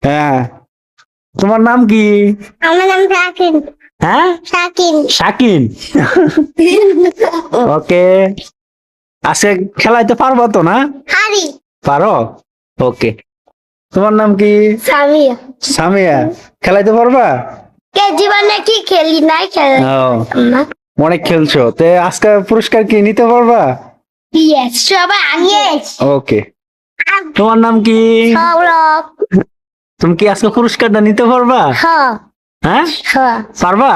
হ্যাঁ, তোমার নাম কি? আমার নাম শাকিন। হ্যাঁ, শাকিন। শাকিন। ওকে, আজকে খেলাইতে পারবো তো না? হারি। পারো? ওকে, তোমার নাম কি? সামিয়া। সামিয়া, খেলাইতে পারবা? কে জীবনে কি খেলি নাই খেলে ও, না। অনেক খেলছো, তে আজকে পুরস্কার কি নিতে পারবা? ইয়েস সবাই ইয়েস। ওকে, তোমার নাম কি? সৌরভ। তুমি কি আজকে পুরস্কারটা নিতে পারবা? হ্যাঁ হ্যাঁ, হ্যাঁ পারবা?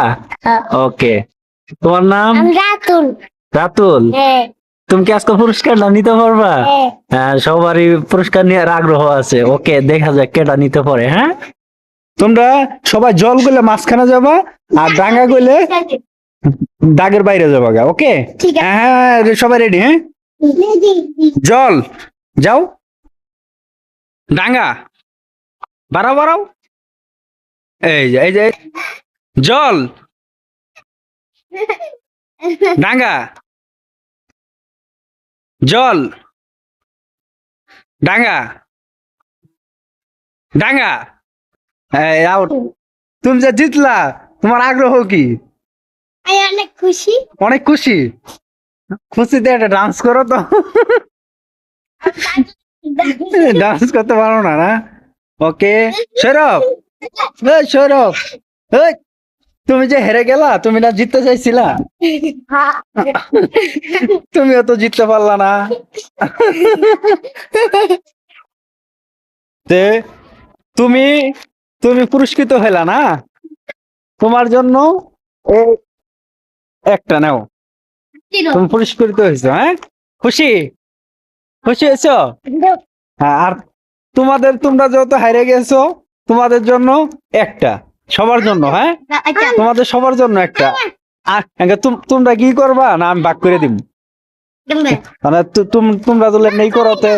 হ্যাঁ। ওকে, তোমার নাম? আমি রাতুল। রাতুল, হ্যাঁ তুমি কি আজকে পুরস্কারটা নিতে পারবা? হ্যাঁ। হ্যাঁ, সবারই পুরস্কার নেওয়ার আগ্রহ আছে। ওকে, দেখা যাক কেটা নিতে পারে। হ্যাঁ, তোমরা সবাই জল গলে মাঝখানে যাবা, আর ডাঙ্গা গলে দাগের বাইরে যাবা গা। ওকে, ঠিক আছে। হ্যাঁ হ্যাঁ, সবাই রেডি? হ্যাঁ, জল যাও, ডাঙ্গা বাড়াও বাড়াও, এই যে জল, ডাঙ্গা, জল, ডাঙ্গা, ডাঙ্গা। আউট। তুমি যে জিতলা, তোমার আগ্রহ কি? আমি অনেক খুশি। অনেক খুশি। খুশিতে একটা ডান্স করো তো। ডান্স করতে পারো না না? ওকে, সৌরভ, এই সৌরভ, এই, তুমি যে হেরে গেলা, তুমি না জিততে চাইছিলা? তুমিও তো জিততে পারলা না। তে তুমি তুমি পুরস্কৃত হইলা না, তোমার জন্য এই একটা নাও, তুমি পুরস্কৃত হয়েছো। হ্যাঁ, খুশি? খুশি হয়েছো? হ্যাঁ, আর তোমরা যেহেতু হারে গেছো, তোমাদের জন্য একটা, সবার জন্য। হ্যাঁ, তোমাদের সবার জন্য একটা। আর তোমরা কি করবা না আমি ভাগ করে দিব, মানে তোমরা যদি নেই করতে